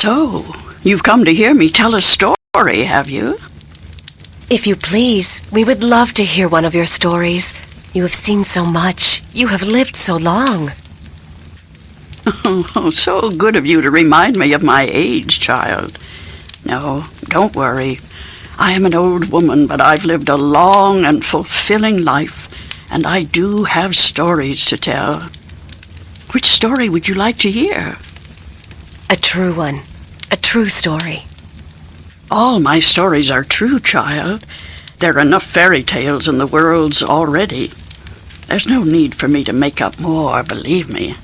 So, you've come to hear me tell a story, have you? If you please, we would love to hear one of your stories. You have seen so much. You have lived so long. Oh, so good of you to remind me of my age, child. No, don't worry. I am an old woman, but I've lived a long and fulfilling life, and I do have stories to tell. Which story would you like to hear? A true one. A true story. All my stories are true, child. There are enough fairy tales in the worlds already. There's no need for me to make up more, believe me.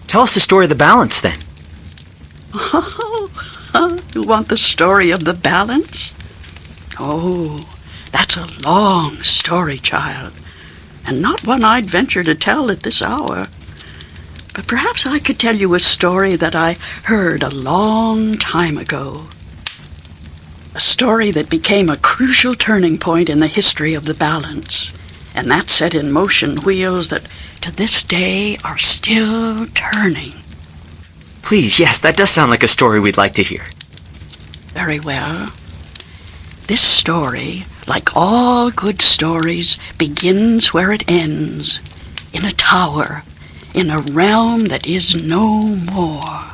Tell us the story of the balance, then. Oh, you want the story of the balance? Oh, that's a long story, child, and not one I'd venture to tell at this hour. But perhaps I could tell you a story that I heard a long time ago. A story that became a crucial turning point in the history of the balance, and that set in motion wheels that to this day are still turning. Please, yes, that does sound like a story we'd like to hear. Very well. This story, like all good stories, begins where it ends, in a tower, in a realm that is no more.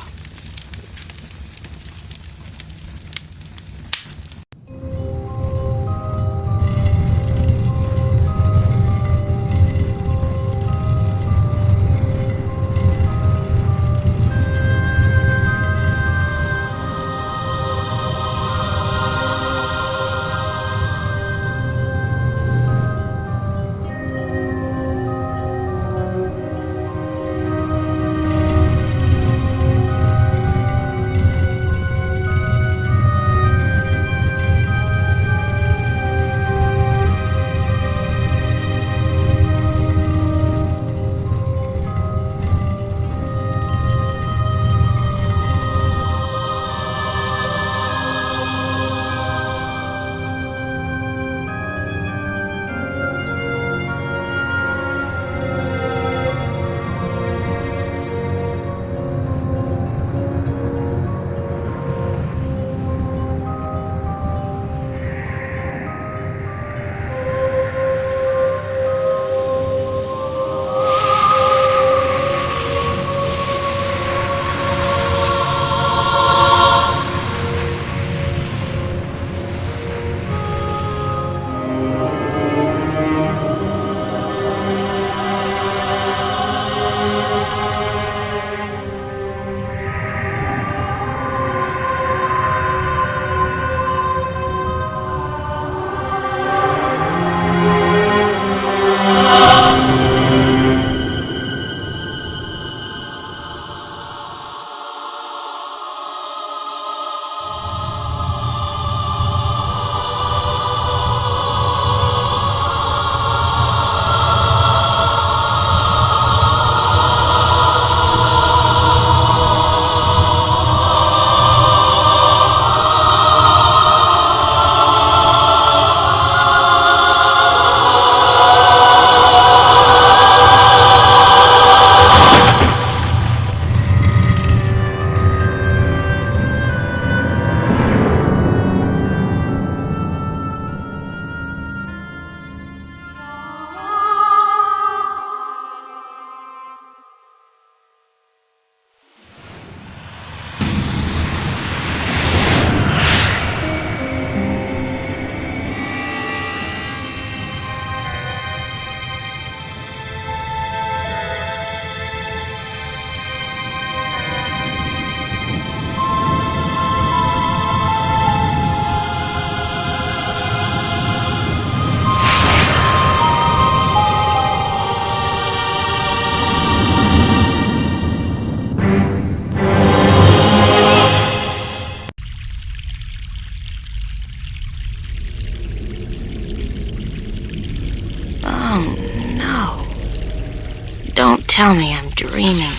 Don't tell me I'm dreaming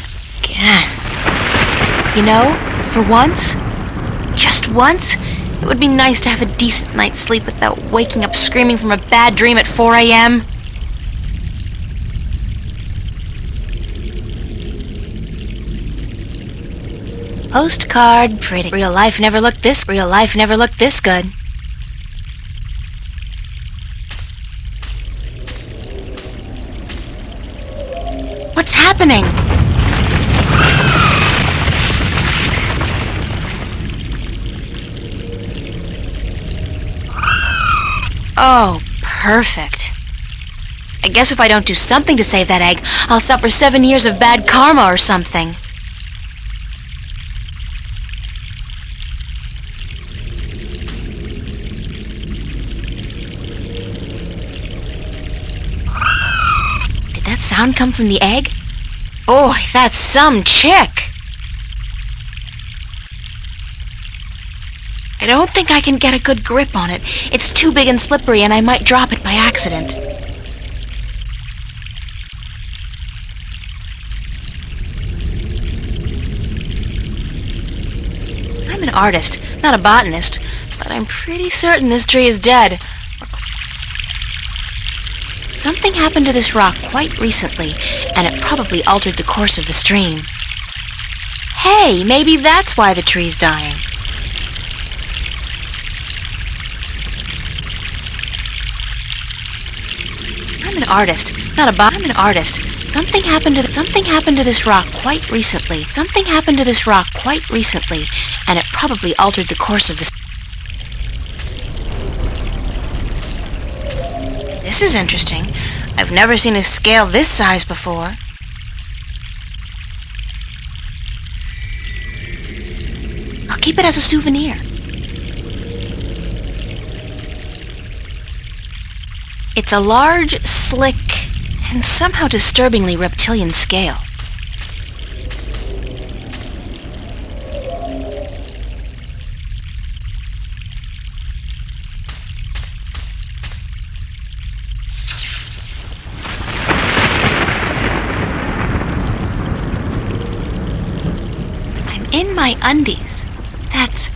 again. You know, for once, just once, it would be nice to have a decent night's sleep without waking up screaming from a bad dream at 4 a.m. Postcard pretty. Real life never looked this good. What's happening? Oh, perfect. I guess if I don't do something to save that egg, I'll suffer 7 years of bad karma or something. Did that sound come from the egg? Oh, that's some chick! I don't think I can get a good grip on it. It's too big and slippery, and I might drop it by accident. I'm an artist, not a botanist, but I'm pretty certain this tree is dead. Something happened to this rock quite recently, and it probably altered the course of the stream. Hey, maybe that's why the tree's dying. I'm an artist, not a I'm an artist. Something happened to this rock quite recently. Something happened to this rock quite recently, and it probably altered the course of the. This is interesting. I've never seen a scale this size before. I'll keep it as a souvenir. It's a large, slick, and somehow disturbingly reptilian scale. I'm in my undies. That's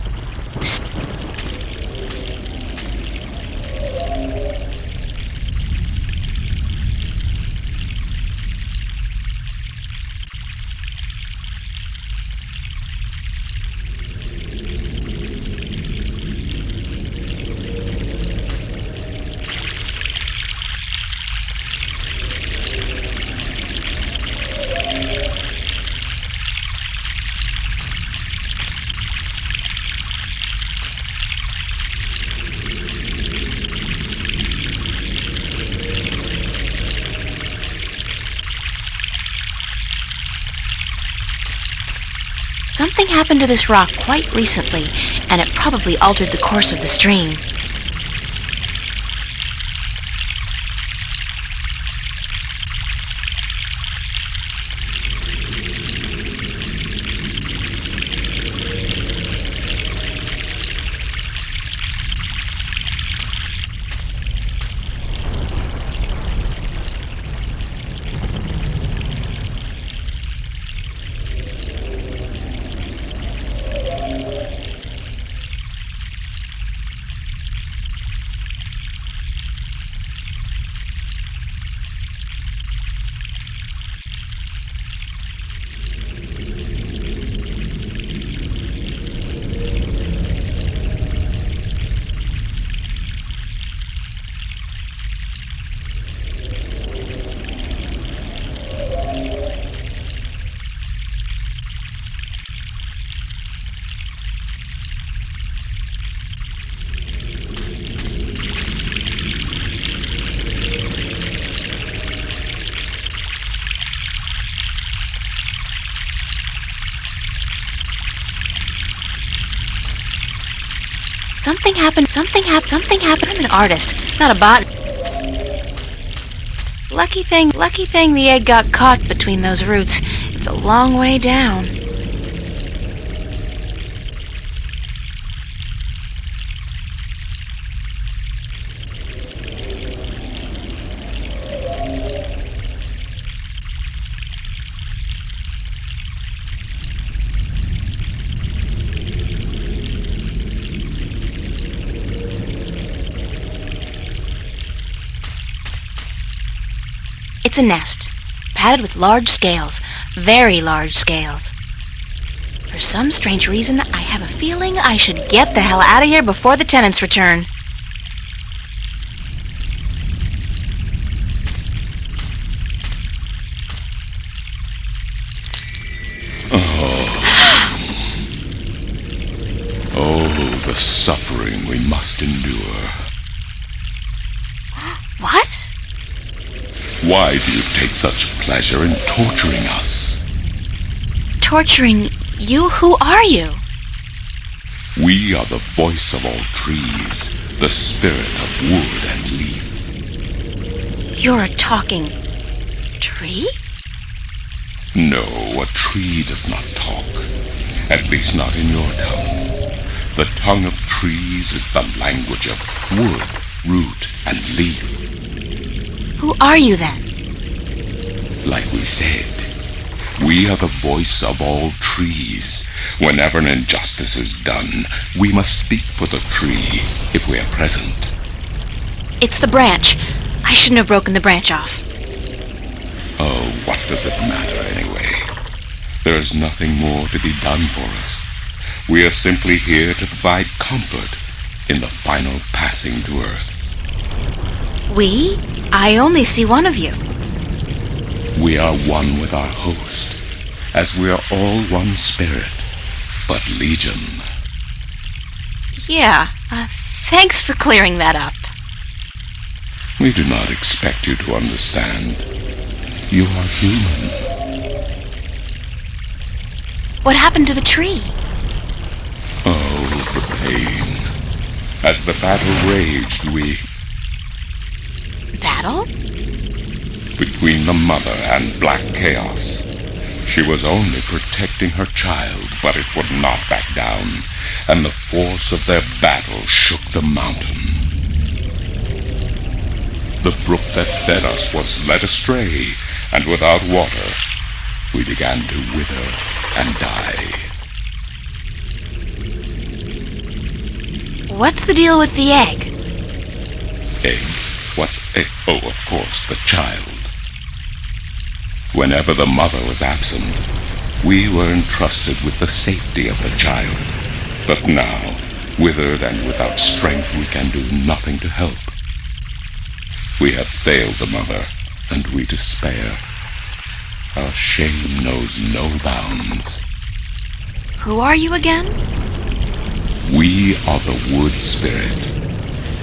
Something happened to this rock quite recently, and it probably altered the course of the stream. Something happened. I'm an artist, not a bot. Lucky thing the egg got caught between those roots. It's a long way down. It's a nest, padded with large scales, very large scales. For some strange reason, I have a feeling I should get the hell out of here before the tenants return. Oh, the suffering we must endure. What? Why do you take such pleasure in torturing us? Torturing you? Who are you? We are the voice of all trees, the spirit of wood and leaf. You're a talking tree? No, a tree does not talk. At least not in your tongue. The tongue of trees is the language of wood, root, and leaf. Who are you then? Like we said, we are the voice of all trees. Whenever an injustice is done, we must speak for the tree if we are present. It's the branch. I shouldn't have broken the branch off. Oh, what does it matter anyway? There is nothing more to be done for us. We are simply here to provide comfort in the final passing to Earth. We? I only see one of you. We are one with our host, as we are all one spirit, but legion. Yeah, thanks for clearing that up. We do not expect you to understand. You are human. What happened to the tree? Oh, the pain. As the battle raged, we... Battle? Between the mother and Black Chaos. She was only protecting her child, but it would not back down, and the force of their battle shook the mountain. The brook that fed us was led astray, and without water, we began to wither and die. What's the deal with the egg? Egg? What egg? Oh, of course, the child. Whenever the mother was absent, we were entrusted with the safety of the child. But now, withered and without strength, we can do nothing to help. We have failed the mother, and we despair. Our shame knows no bounds. Who are you again? We are the wood spirit.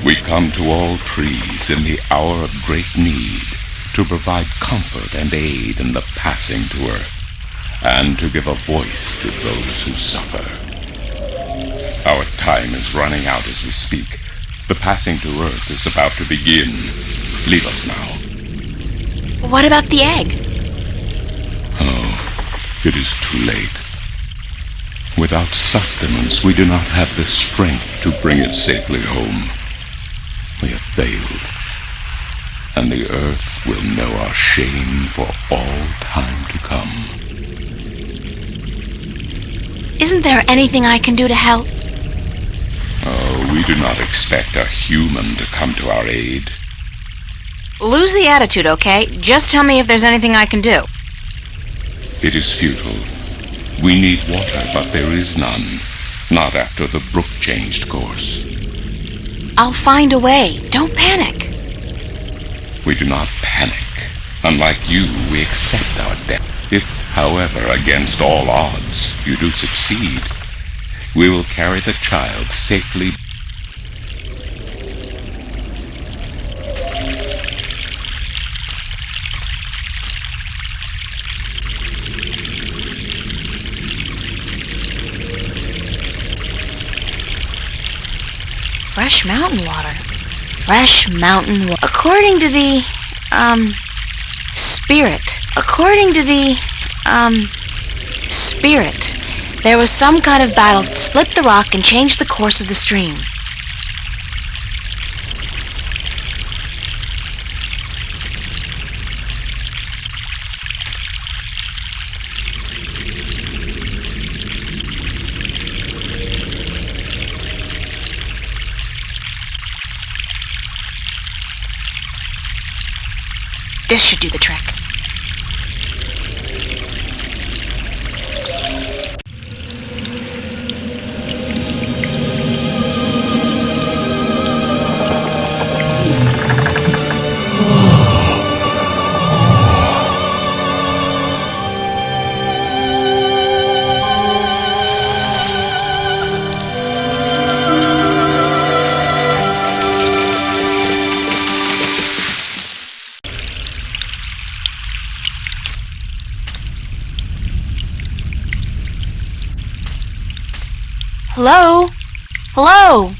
We come to all trees in the hour of great need to provide comfort and aid in the passing to Earth, and to give a voice to those who suffer. Our time is running out as we speak. The passing to Earth is about to begin. Leave us now. What about the egg? Oh, it is too late. Without sustenance, we do not have the strength to bring it safely home. We have failed, and the Earth will know our shame for all time to come. Isn't there anything I can do to help? Oh, we do not expect a human to come to our aid. Lose the attitude, okay? Just tell me if there's anything I can do. It is futile. We need water, but there is none. Not after the brook changed course. I'll find a way. Don't panic. We do not panic. Unlike you, we accept our death. If, however, against all odds, you do succeed, we will carry the child safely. Fresh mountain water. Fresh mountain water. According to the, spirit. According to the, spirit, there was some kind of battle that split the rock and changed the course of the stream. This should do the trick. Hello? Hello?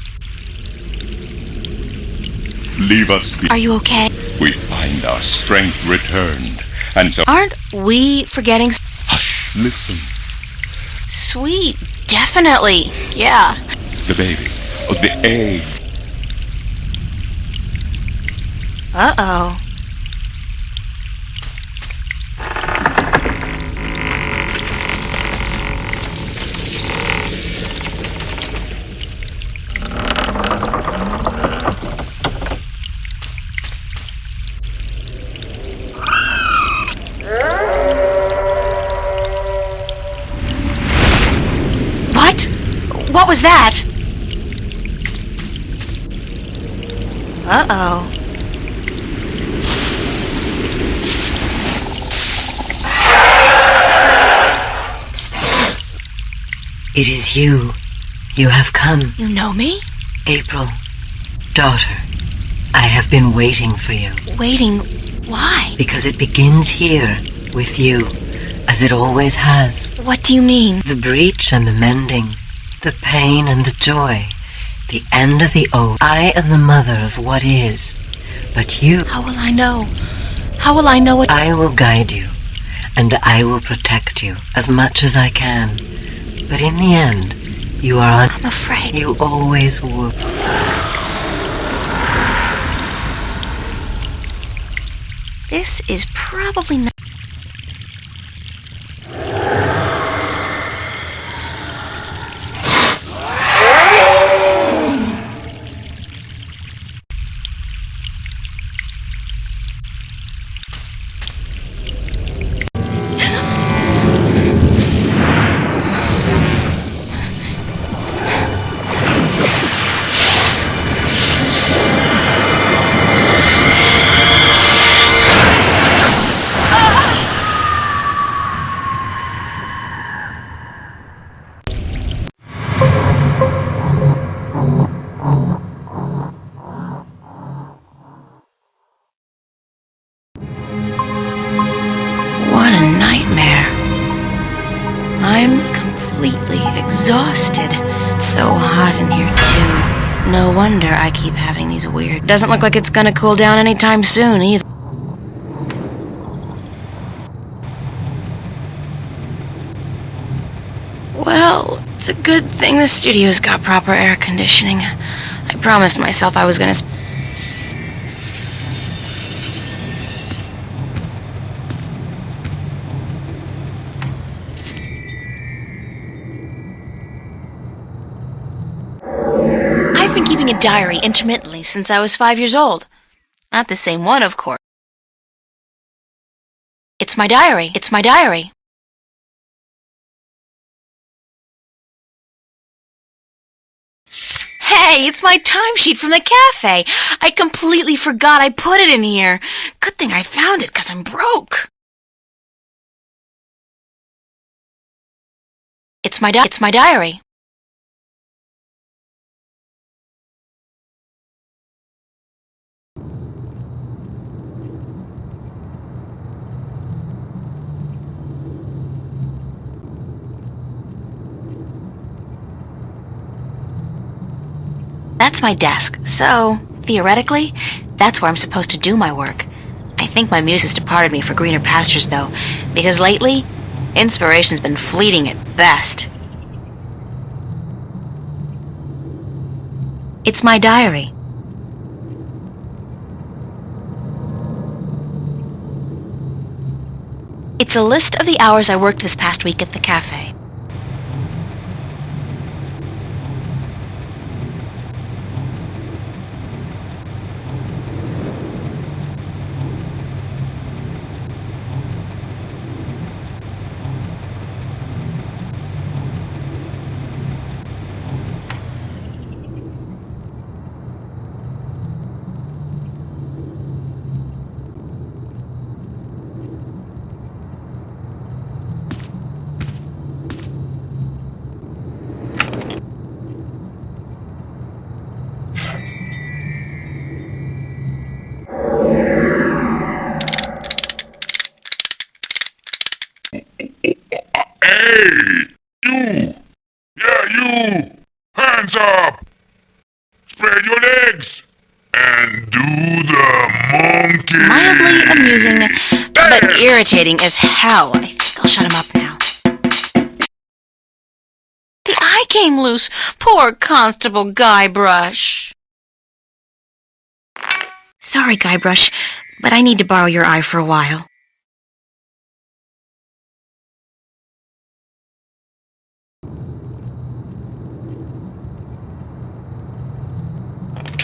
Leave us be. Are you okay? We find our strength returned, and so... Aren't we forgetting... Hush, listen. Sweet. Definitely. Yeah. The baby. Oh, the egg. Uh-oh. What? What was that? Uh-oh. It is you. You have come. You know me? April, daughter, I have been waiting for you. Waiting. Why? Because it begins here, with you, as it always has. What do you mean? The breach and the mending, the pain and the joy, the end of the oath. I am the mother of what is, but you... How will I know? How will I know what... I will guide you, and I will protect you as much as I can. But in the end, you are I'm afraid. You always were. This is probably not... What a nightmare. I'm completely exhausted. So hot in here, too. No wonder I keep having these weird... Doesn't look like it's gonna cool down anytime soon, either. Well, it's a good thing the studio's got proper air conditioning. I promised myself I was gonna... I've been keeping a diary intermittently since I was 5 years old. Not the same one, of course. It's my diary. It's my diary. Hey, it's my timesheet from the cafe. I completely forgot I put it in here. Good thing I found it, 'cause I'm broke. It's my diary. That's my desk, so, theoretically, that's where I'm supposed to do my work. I think my muse has departed me for greener pastures, though, because lately, inspiration's been fleeting at best. It's my diary. It's a list of the hours I worked this past week at the cafe. Hey! You! Yeah, you! and do the monkey. Mildly amusing, but irritating as hell. I think I'll shut him up now. The eye came loose. Poor Constable Guybrush. Sorry, Guybrush, but I need to borrow your eye for a while.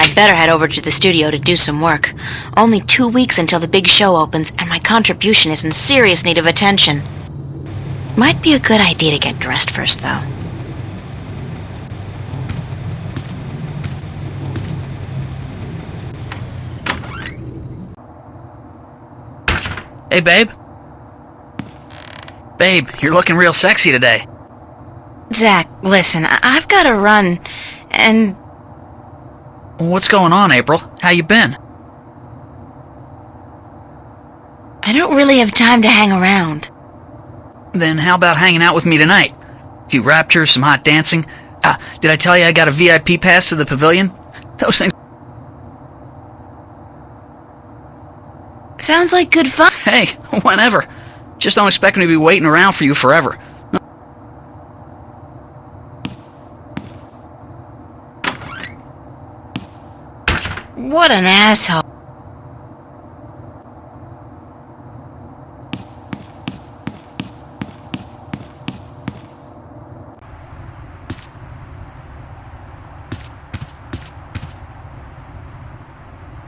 I'd better head over to the studio to do some work. Only 2 weeks until the big show opens, and my contribution is in serious need of attention. Might be a good idea to get dressed first, though. Hey, babe. Babe, you're looking real sexy today. Zach, listen, I've got to run, and... What's going on, April? How you been? I don't really have time to hang around. Then how about hanging out with me tonight? A few raptures, some hot dancing. Did I tell you I got a VIP pass to the pavilion? Those things... Sounds like good fun. Hey, whenever. Just don't expect me to be waiting around for you forever. What an asshole.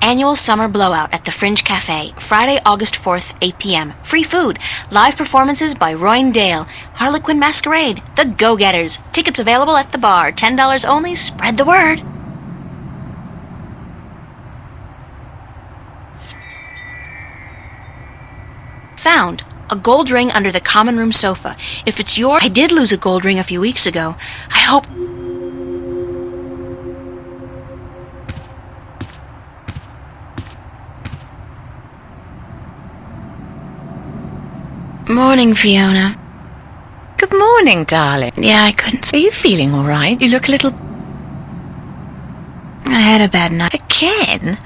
Annual Summer Blowout at the Fringe Cafe, Friday, August 4th, 8 p.m. Free food. Live performances by Roy Dale. Harlequin Masquerade. The Go-Getters. Tickets available at the bar. $10 only. Spread the word. Found. A gold ring under the common room sofa. If it's yours... I did lose a gold ring a few weeks ago. I hope... Morning, Fiona. Good morning, darling. Yeah, I couldn't... Are you feeling all right? You look a little... I had a bad night. Again?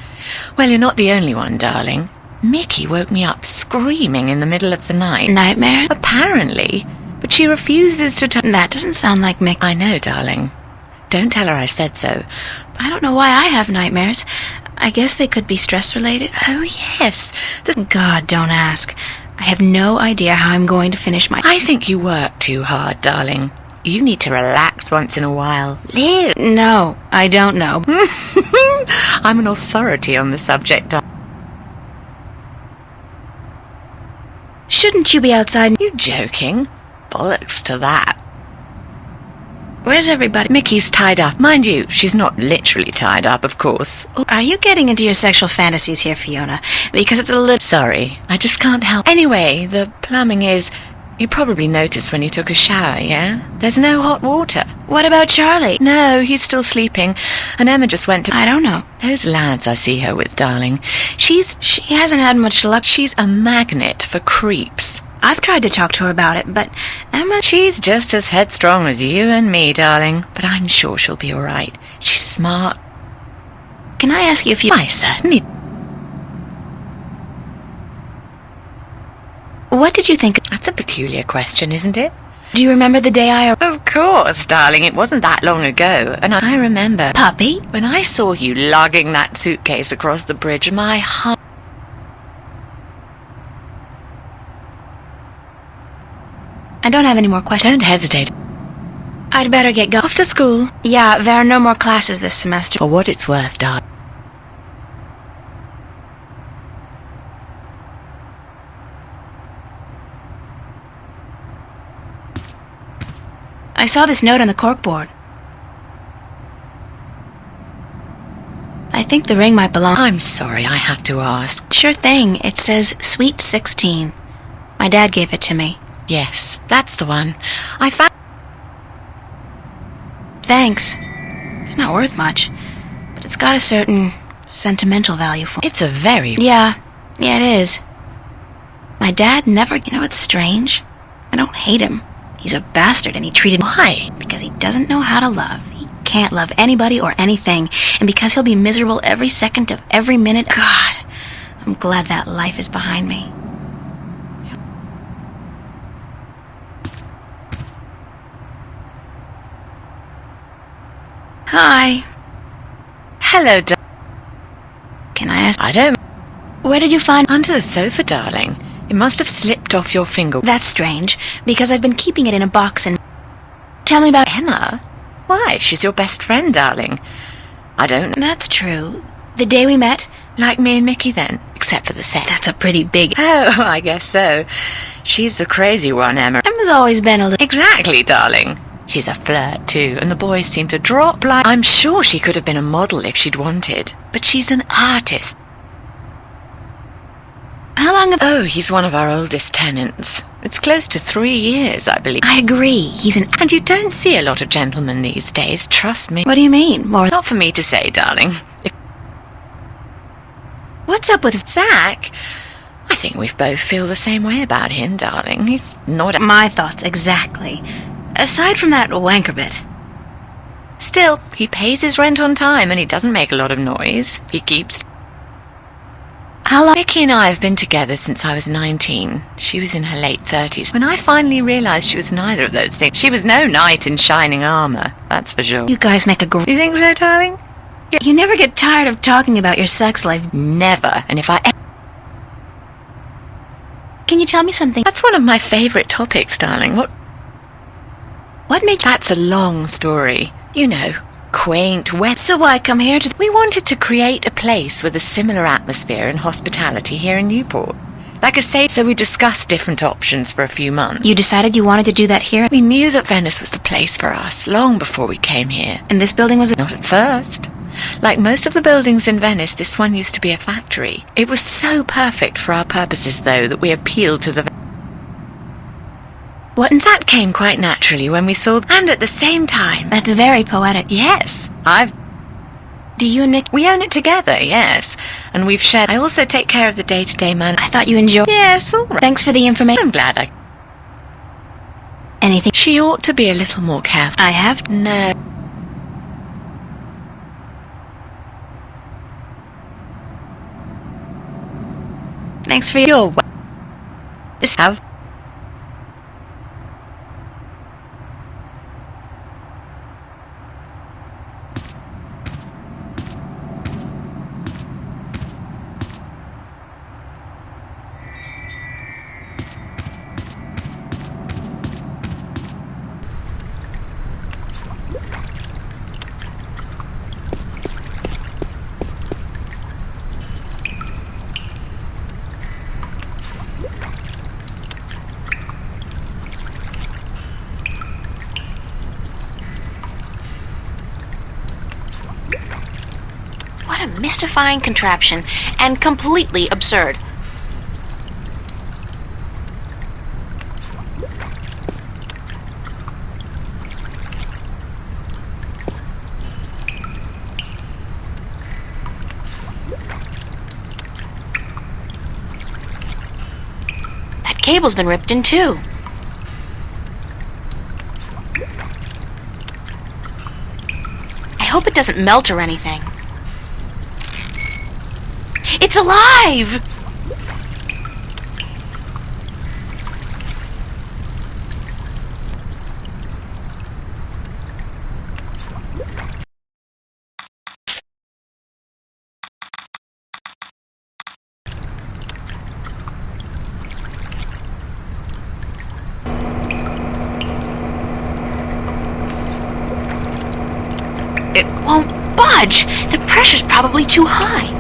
Well, you're not the only one, darling. Mickey woke me up screaming in the middle of the night. Nightmare? Apparently. But she refuses to That doesn't sound like Mickey. I know, darling. Don't tell her I said so. I don't know why I have nightmares. I guess they could be stress-related. Oh, yes. God, don't ask. I have no idea how I'm going to finish my... I think you work too hard, darling. You need to relax once in a while. Live. No, I don't know. I'm an authority on the subject. Shouldn't you be outside? You joking? Bollocks to that. Where's everybody? Mickey's tied up. Mind you, she's not literally tied up, of course. Are you getting into your sexual fantasies here, Fiona? Because it's a little... Sorry, I just can't help. Anyway, the plumbing is... You probably noticed when you took a shower, yeah? There's no hot water. What about Charlie? No, he's still sleeping. And Emma just went to... I don't know. Those lads I see her with, darling. She hasn't had much luck. She's a magnet for creeps. I've tried to talk to her about it, but Emma... She's just as headstrong as you and me, darling. But I'm sure she'll be all right. She's smart. Can I ask you if you... I certainly... What did you think... That's a peculiar question, isn't it? Do you remember the day I... Of course, darling. It wasn't that long ago. And I remember... Puppy? When I saw you lugging that suitcase across the bridge, my heart... I don't have any more questions. Don't hesitate. I'd better get going. Off to school. Yeah, there are no more classes this semester. For what it's worth, darling. I saw this note on the corkboard. I think the ring might belong... I'm sorry, I have to ask. Sure thing. It says Sweet 16. My dad gave it to me. Yes, that's the one. I found... Thanks. It's not worth much, but it's got a certain sentimental value for me. It's a very... Yeah, it is. My dad never... You know what's strange? I don't hate him. He's a bastard and he treated... Why? Because he doesn't know how to love. He can't can't love anybody or anything, and because he'll be miserable every second of every minute. God, I'm glad that life is behind me. Hi. Hello, Can I ask? I don't... Where did you find... Under the sofa, darling. It must have slipped off your finger. That's strange, because I've been keeping it in a box and... Tell me about... Emma? Why, she's your best friend, darling. I don't know. That's true. The day we met... Like me and Mickey, then, except for the sex. That's a pretty big... Oh, I guess so. She's the crazy one, Emma. Emma's always been a little... Exactly, darling. She's a flirt, too, and the boys seem to drop like... I'm sure she could have been a model if she'd wanted, but she's an artist. How long have... Oh, he's one of our oldest tenants. It's close to 3 years, I believe. I agree. He's an... And you don't see a lot of gentlemen these days, trust me. What do you mean? More... Not for me to say, darling. What's up with Zach? I think we both feel the same way about him, darling. He's not... My thoughts, exactly. Aside from that wanker bit. Still, he pays his rent on time and he doesn't make a lot of noise. He keeps... How long... Mickey and I have been together since I was 19. She was in her late 30s. When I finally realised she was neither of those things, she was no knight in shining armour, that's for sure. You guys make a great... You think so, darling? You never get tired of talking about your sex life. Never. And if I... Can you tell me something? That's one of my favourite topics, darling. What made... That's a long story. You know, quaint, wet... So why come here to... We wanted to create a place with a similar atmosphere and hospitality here in Newport. Like I say, so we discussed different options for a few months. You decided you wanted to do that here? We knew that Venice was the place for us, long before we came here. And this building was... Not at first. Like most of the buildings in Venice, this one used to be a factory. It was so perfect for our purposes, though, that we appealed to the... What? And that came quite naturally when we saw... And at the same time... That's very poetic. Yes, Do you and Mick... We own it together, yes. And we've shared... I also take care of the day-to-day man... I thought you enjoyed... Yes, all right. Thanks for the information. I'm glad I... Anything... She ought to be a little more careful. I have... No. Thanks for your... This have... What a mystifying contraption, and completely absurd. That cable's been ripped in two. I hope it doesn't melt or anything. It's alive! It won't budge. The pressure's probably too high.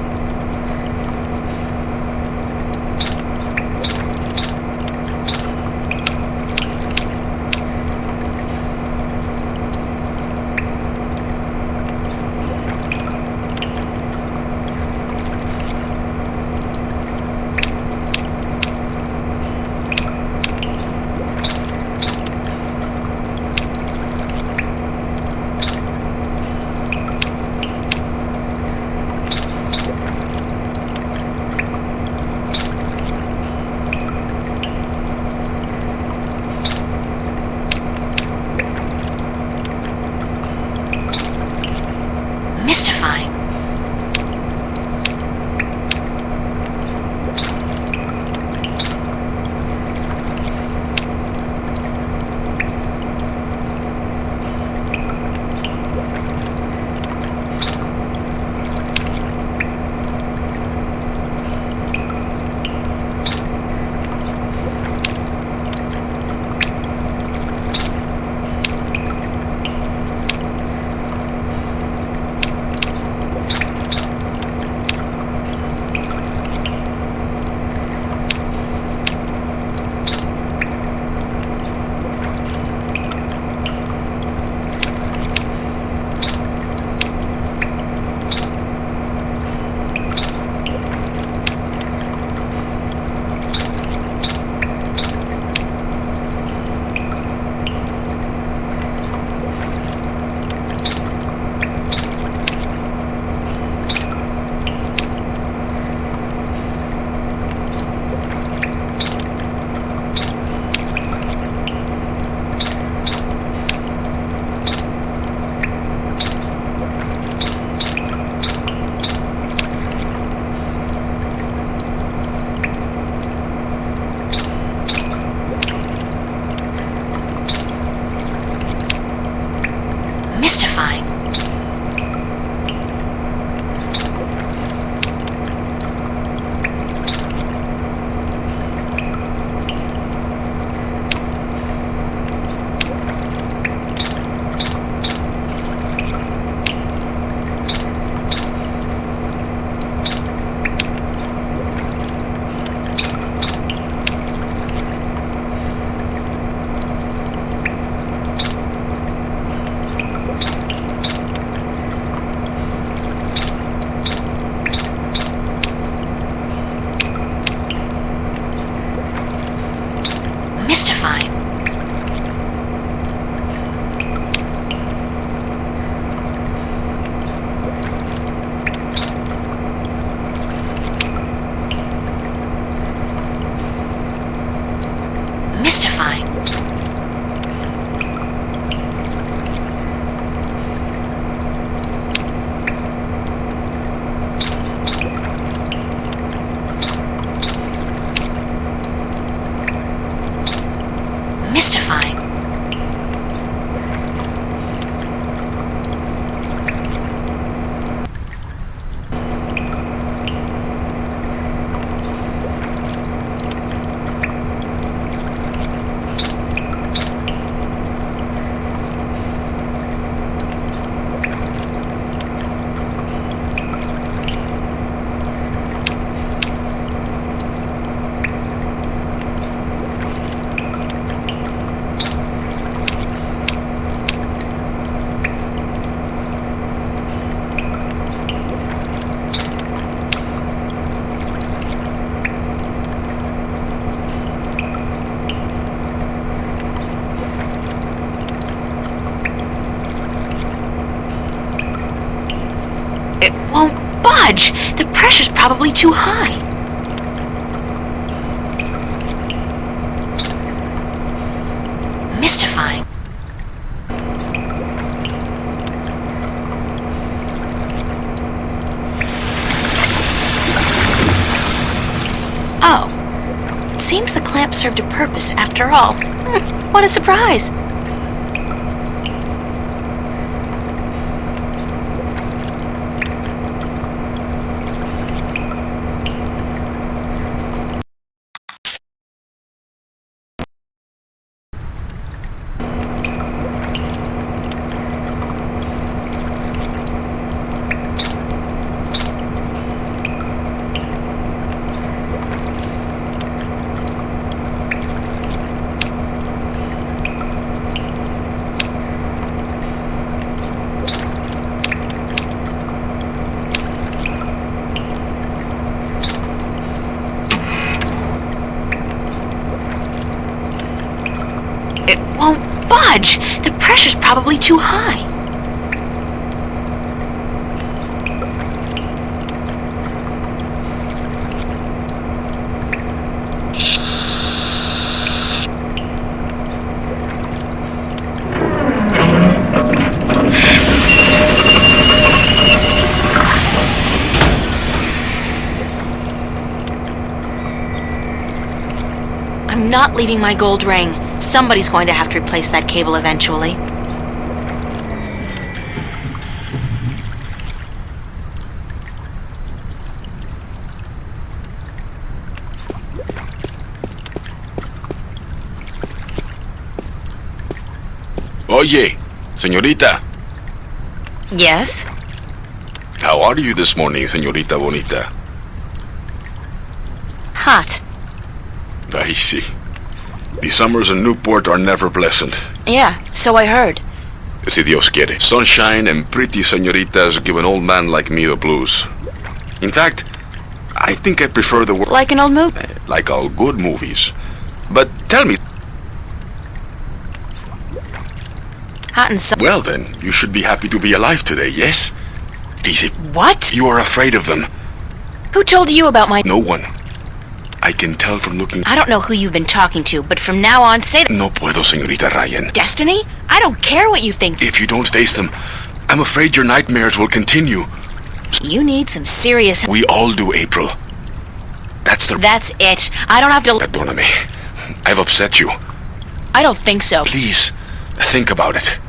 budge! The pressure's probably too high. Mystifying. Oh. It seems the clamp served a purpose after all. What a surprise! It won't budge! The pressure's probably too high. I'm not leaving my gold ring. Somebody's going to have to replace that cable eventually. Oye, señorita. Yes? How are you this morning, señorita bonita? Hot. I see. The summers in Newport are never pleasant. Yeah, so I heard. Si Dios quiere. Sunshine and pretty señoritas give an old man like me the blues. In fact, I think I prefer the world Like an old movie. like all good movies. But tell me, Hot and sun. well then, you should be happy to be alive today, yes? Easy. What? You are afraid of them. Who told you about my... No one. I can tell from looking... I don't know who you've been talking to, but from now on, say... No puedo, señorita Ryan. Destiny? I don't care what you think. If you don't face them, I'm afraid your nightmares will continue. You need some serious... We all do, April. That's it. I don't have to... Perdóname. I've upset you. I don't think so. Please, think about it.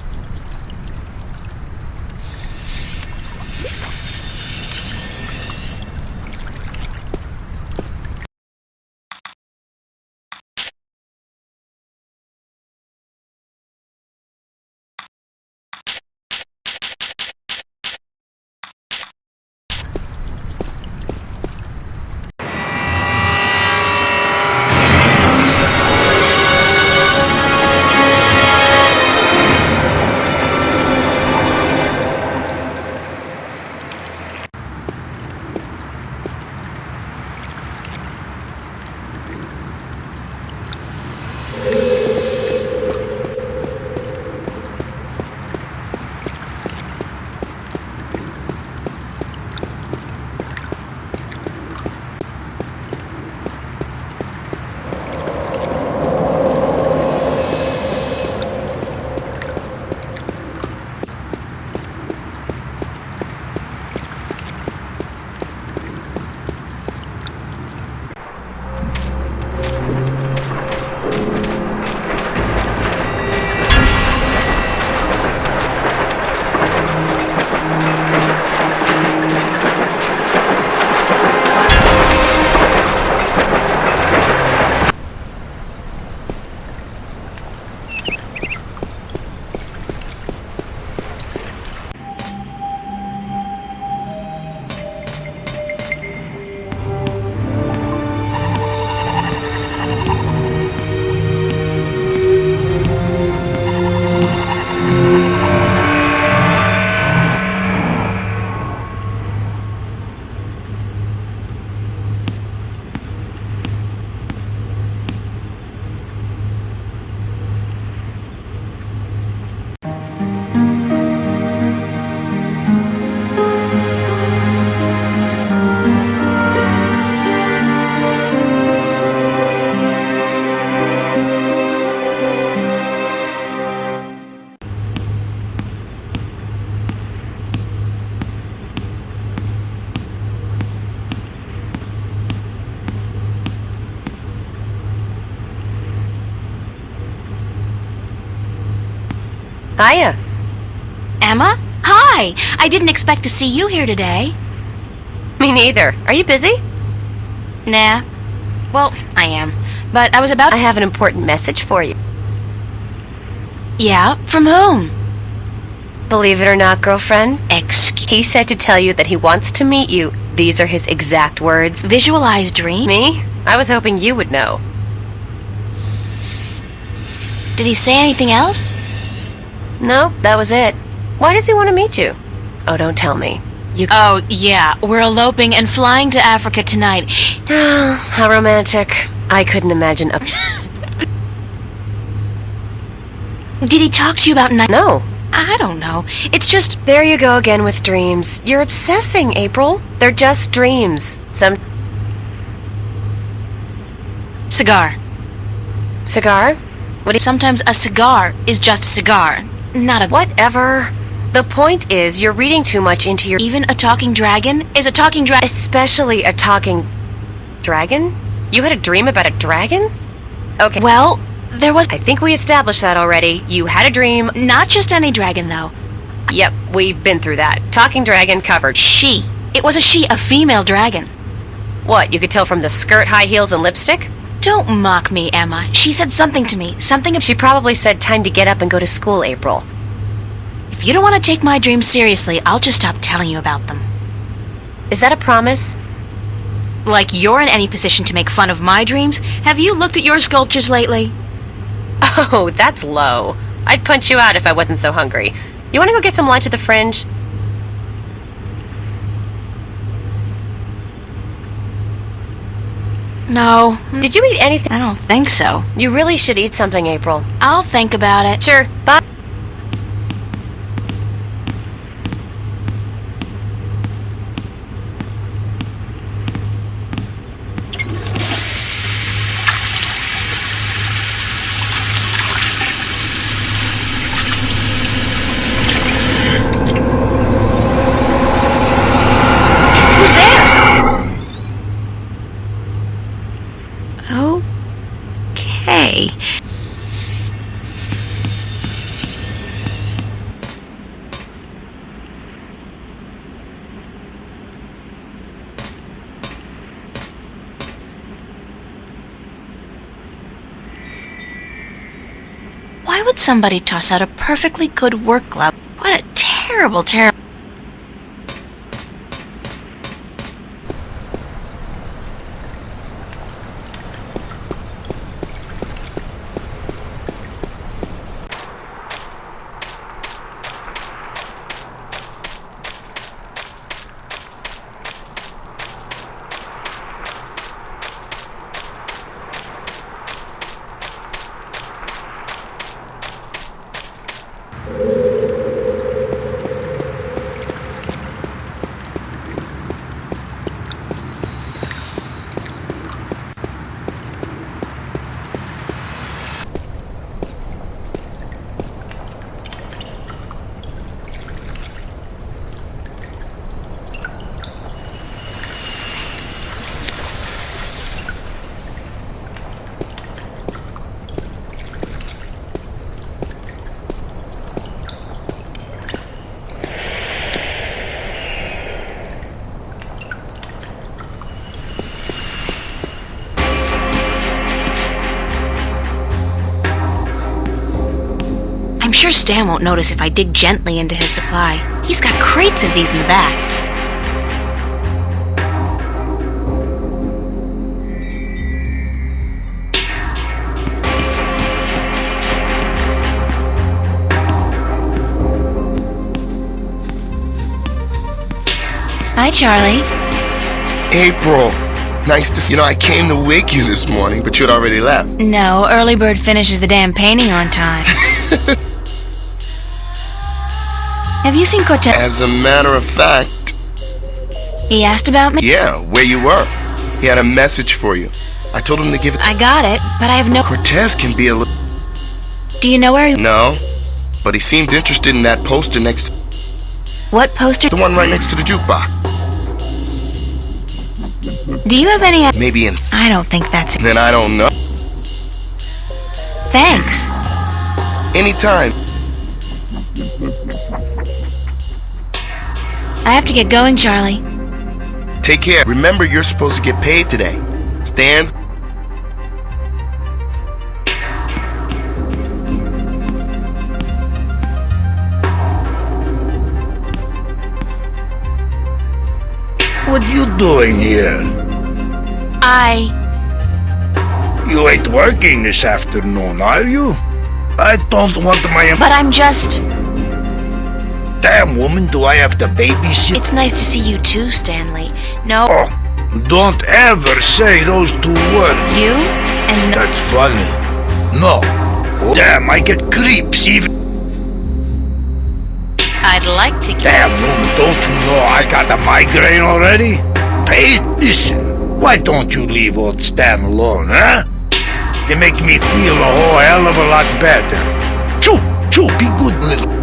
Hiya. Emma? Hi! I didn't expect to see you here today. Me neither. Are you busy? Nah. Well, I am. But I was about I have an important message for you. Yeah? From whom? Believe it or not, girlfriend, Excuse. he said to tell you that he wants to meet you. These are his exact words. Visualize dream? Me? I was hoping you would know. Did he say anything else? No, that was it. Why does he want to meet you? Oh, don't tell me. Oh, yeah. We're eloping and flying to Africa tonight. How romantic. I couldn't imagine a... Did he talk to you about night? No. I don't know. It's just... There you go again with dreams. You're obsessing, April. They're just dreams. Cigar. Cigar? What do you... Sometimes a cigar is just a cigar. Not a... Whatever. The point is, you're reading too much into your... Even a talking dragon is a talking dragon. Especially a talking... Dragon? You had a dream about a dragon? Okay. Well, there was... I think we established that already. You had a dream. Not just any dragon, though. Yep, we've been through that. Talking dragon covered. She. It was a female dragon. What, you could tell from the skirt, high heels, and lipstick? Don't mock me, Emma. She said something to me. Something... She probably said time to get up and go to school, April. If you don't want to take my dreams seriously, I'll just stop telling you about them. Is that a promise? Like you're in any position to make fun of my dreams? Have you looked at your sculptures lately? Oh, that's low. I'd punch you out if I wasn't so hungry. You want to go get some lunch at the Fringe? No. Did you eat anything? I don't think so. You really should eat something, April. I'll think about it. Sure. Bye. Who's there? Okay. Why would somebody toss out a perfectly good work glove? What a terrible... I'm sure Stan won't notice if I dig gently into his supply. He's got crates of these in the back. Hi, Charlie. April. Nice to see you. I came to wake you this morning, but you'd already left. No, early bird finishes the damn painting on time. Have you seen Cortez? As a matter of fact... He asked about me? Yeah, where you were. He had a message for you. I told him to give it... I got it, but I have no... Cortez can be a little... Do you know where he... No, but he seemed interested in that poster next... What poster? The one right next to the jukebox. Do you have any... Maybe in... I don't think that's it. Then I don't know. Thanks. Anytime. I have to get going, Charlie. Take care. Remember, you're supposed to get paid today. Stan's. What you doing here? You ain't working this afternoon, are you? I don't want my... But I'm just... Damn, woman, do I have to babysit? It's nice to see you too, Stanley. No... Oh, don't ever say those two words. You and... That's funny. No. Oh, damn, I get creeps even... I'd like to get... Damn, woman, don't you know I got a migraine already? Hey, listen, why don't you leave old Stan alone, huh? They make me feel a whole hell of a lot better. Choo, be good, little...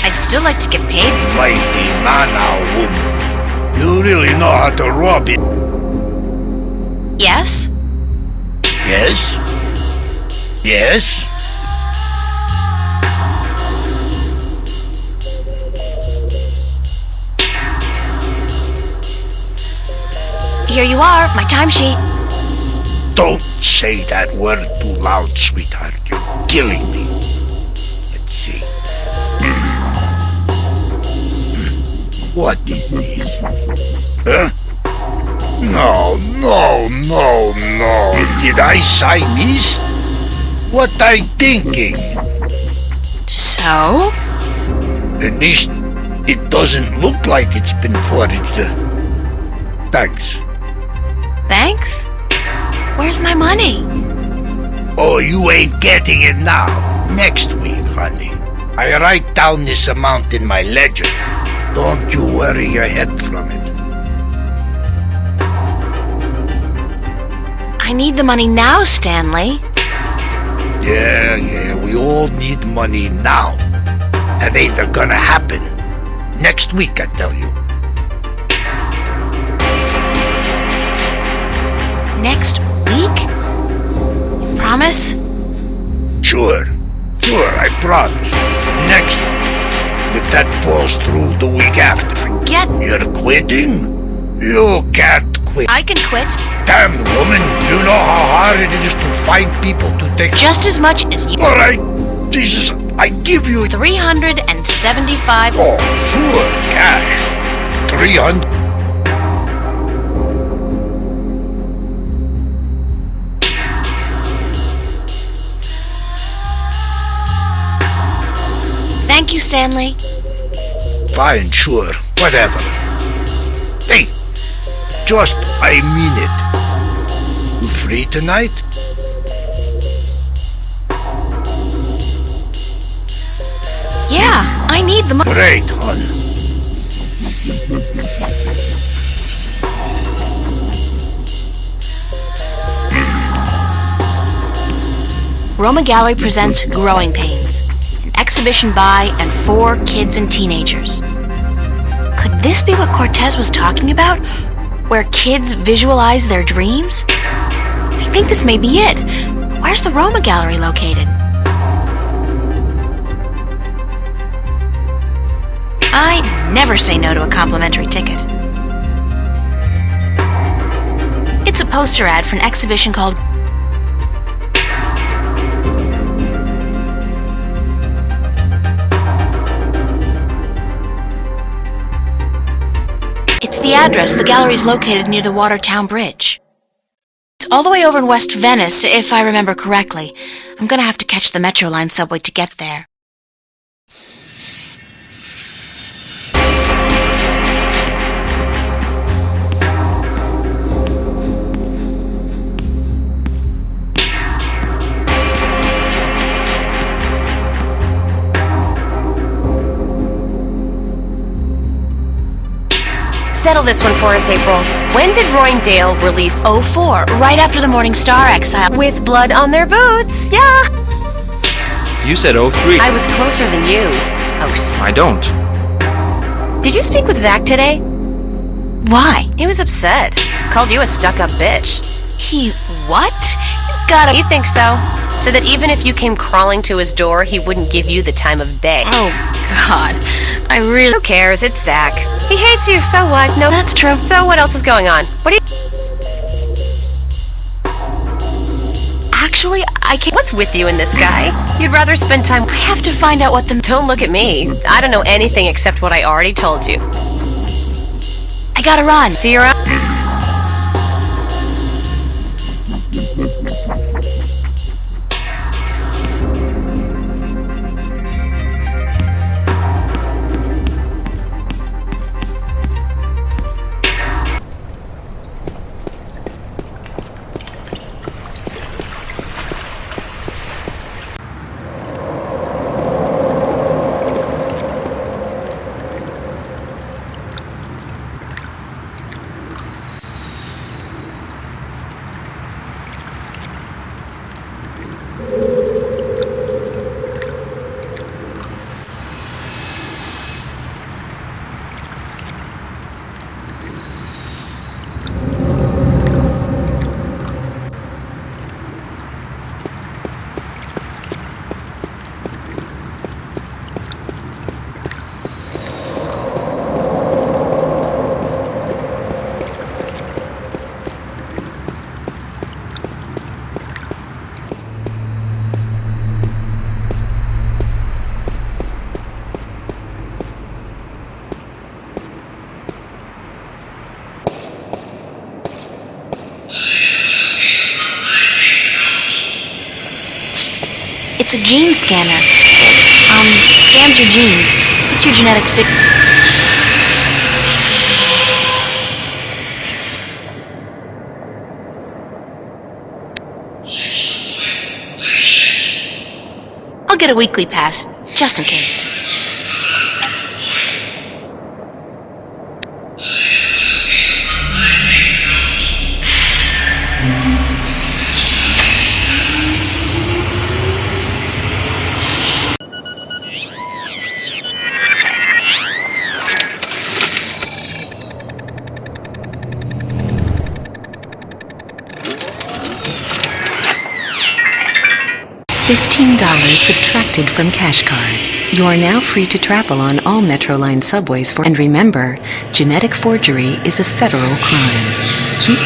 I'd still like to get paid. Mighty mana, woman. You really know how to rub it. Yes? Yes? Yes? Here you are, my timesheet. Don't say that word too loud, sweetheart. You're killing me. Let's see. What is this? Huh? No. Did I sign this? What I thinking? So? At least it doesn't look like it's been forged. Thanks. Thanks? Where's my money? Oh, you ain't getting it now. Next week, honey. I write down this amount in my ledger. Don't you worry your head from it. I need the money now, Stanley. Yeah, we all need money now. That ain't gonna happen. Next week, I tell you. Next week? You promise? Sure, I promise. Next week. And if that falls through the week after... Forget... You're quitting? You can't quit. I can quit. Damn, woman, you know how hard it is to find people to take... Just as much as you... All right, Jesus, I give you... 375... Oh, sure, cash. 300... Thank you, Stanley. Fine, sure, whatever. Hey, just, I mean it. You free tonight? Yeah, I need the money. Great, hon. Roma Gallery presents Growing Pains, an exhibition by and for kids and teenagers. Could this be what Cortez was talking about? Where kids visualize their dreams? I think this may be it. But where's the Roma Gallery located? I never say no to a complimentary ticket. It's a poster ad for an exhibition called It's the address. The gallery is located near the Watertown Bridge. It's all the way over in West Venice, if I remember correctly. I'm gonna have to catch the Metro Line subway to get there. Settle this one for us, April. When did Roy and Dale release 04, right after the Morning Star exile. With blood on their boots? Yeah. You said 03. I was closer than you. I don't. Did you speak with Zach today? Why? He was upset. Called you a stuck-up bitch. He what? You gotta... You think so? so that even if you came crawling to his door, he wouldn't give you the time of day. Oh, God. I really... Who cares? It's Zach. He hates you, so what? No, That's true. So what else is going on? What are you... Actually, I can't... What's with you and this guy? You'd rather spend time... I have to find out what the... Don't look at me. I don't know anything except what I already told you. I gotta run. See you around. It's a gene scanner. Scans your genes. It's your genetic I'll get a weekly pass, just in case. $15 subtracted from cash card. You are now free to travel on all Metroline subways and remember, genetic forgery is a federal crime. Keep...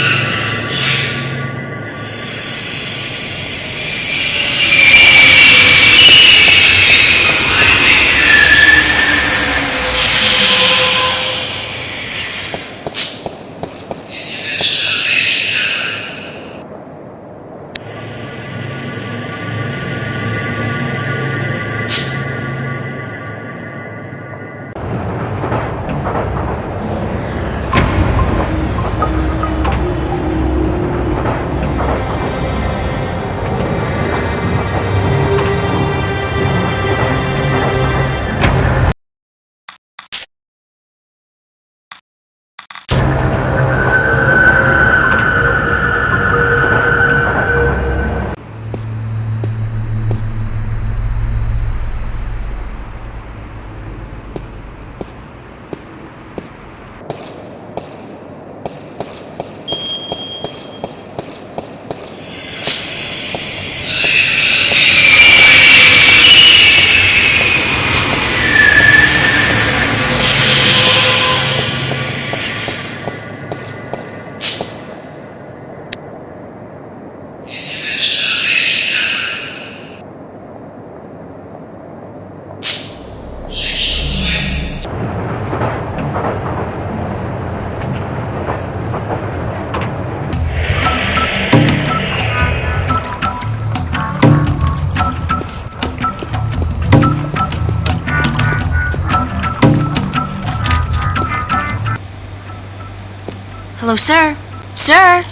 Hello, sir? Sir?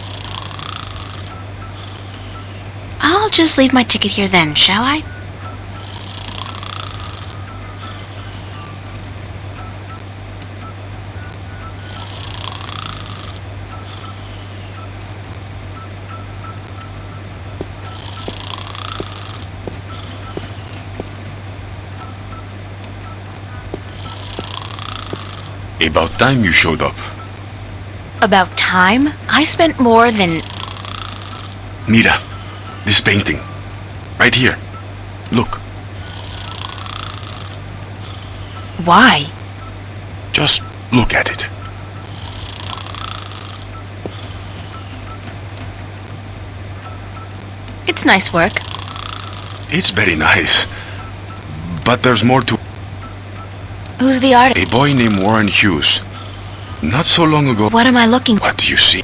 I'll just leave my ticket here then, shall I? About time you showed up. About time? I spent more than... Mira, this painting. Right here. Look. Why? Just look at it. It's nice work. It's very nice. But there's more to... Who's the artist? A boy named Warren Hughes. Not so long ago... What am I looking for? What do you see?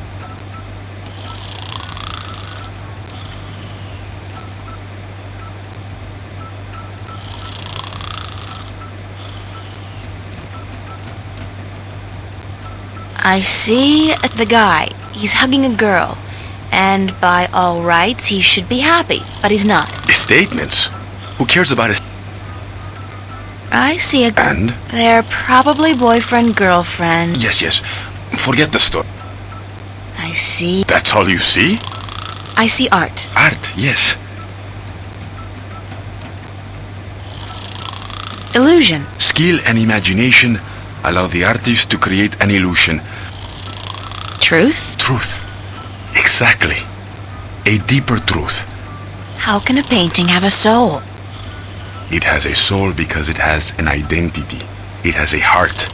I see the guy. He's hugging a girl. And by all rights, he should be happy. But he's not. Statements? Who cares about his... I see a... And? They're probably boyfriend-girlfriend. Yes. Forget the story. I see... That's all you see? I see art. Art, yes. Illusion. Skill and imagination allow the artist to create an illusion. Truth? Truth. Exactly. A deeper truth. How can a painting have a soul? It has a soul because it has an identity. It has a heart.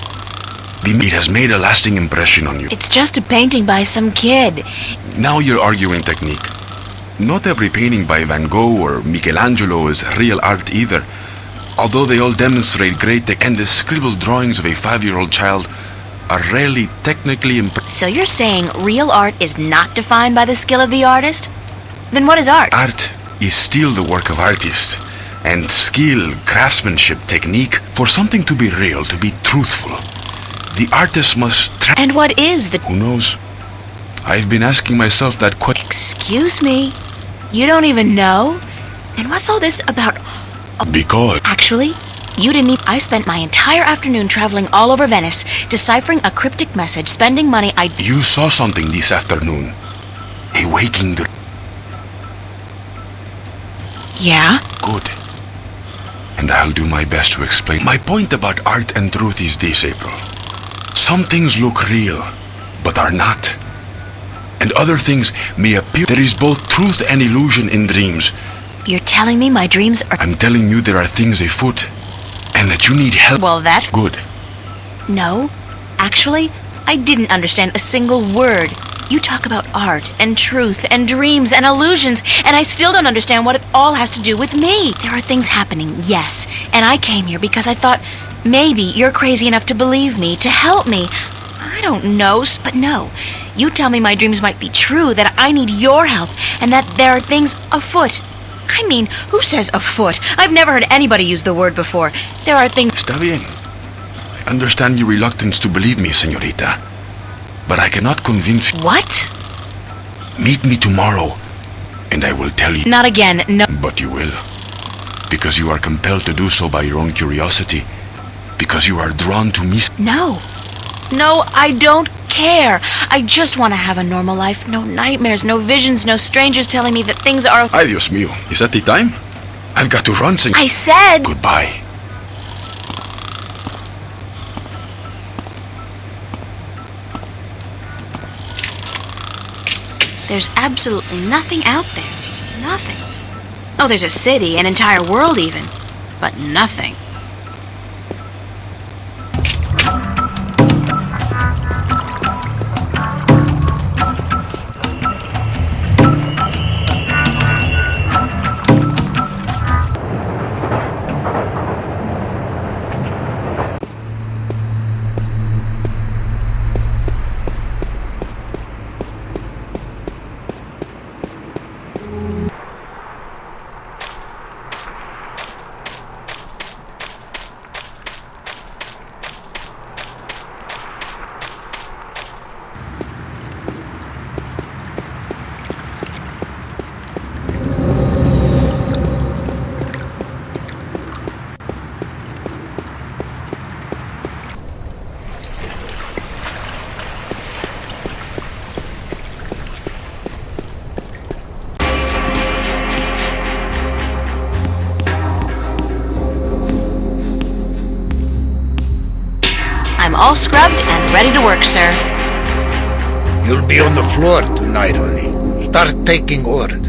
It has made a lasting impression on you. It's just a painting by some kid. Now you're arguing technique. Not every painting by Van Gogh or Michelangelo is real art either. Although they all demonstrate great and the scribbled drawings of a 5-year-old child are rarely technically impressive. So you're saying real art is not defined by the skill of the artist? Then what is art? Art is still the work of artists. And skill, craftsmanship, technique, for something to be real, to be truthful, the artist must... And what is the... Who knows? I've been asking myself that question. Excuse me? You don't even know? Then what's all this about... Because... Actually, you didn't even... I spent my entire afternoon traveling all over Venice, deciphering a cryptic message, spending money I... You saw something this afternoon. A waking dream. Yeah? Good. And I'll do my best to explain. My point about art and truth is this, April. Some things look real, but are not. And other things may appear. There is both truth and illusion in dreams. You're telling me my dreams are... I'm telling you there are things afoot, and that you need help. Well, that's... Good. No. Actually, I didn't understand a single word. You talk about art and truth and dreams and illusions, and I still don't understand what it all has to do with me. There are things happening, yes, and I came here because I thought maybe you're crazy enough to believe me, to help me. I don't know, but no. You tell me my dreams might be true, that I need your help, and that there are things afoot. I mean, who says afoot? I've never heard anybody use the word before. There are things... Está bien. I understand your reluctance to believe me, señorita. But I cannot convince you. What? Meet me tomorrow, and I will tell you. Not again, no. But you will. Because you are compelled to do so by your own curiosity. Because you are drawn to me. No. No, I don't care. I just want to have a normal life. No nightmares, no visions, no strangers telling me that things are... Ay, Dios mío. Is that the time? I've got to run, señor. I said... Goodbye. There's absolutely nothing out there. Nothing. Oh, there's a city, an entire world even. But nothing. I'm all scrubbed and ready to work, sir. You'll be on the floor tonight, honey. Start taking orders.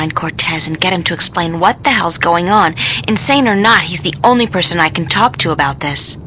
find Cortez and get him to explain what the hell's going on. Insane or not, he's the only person I can talk to about this.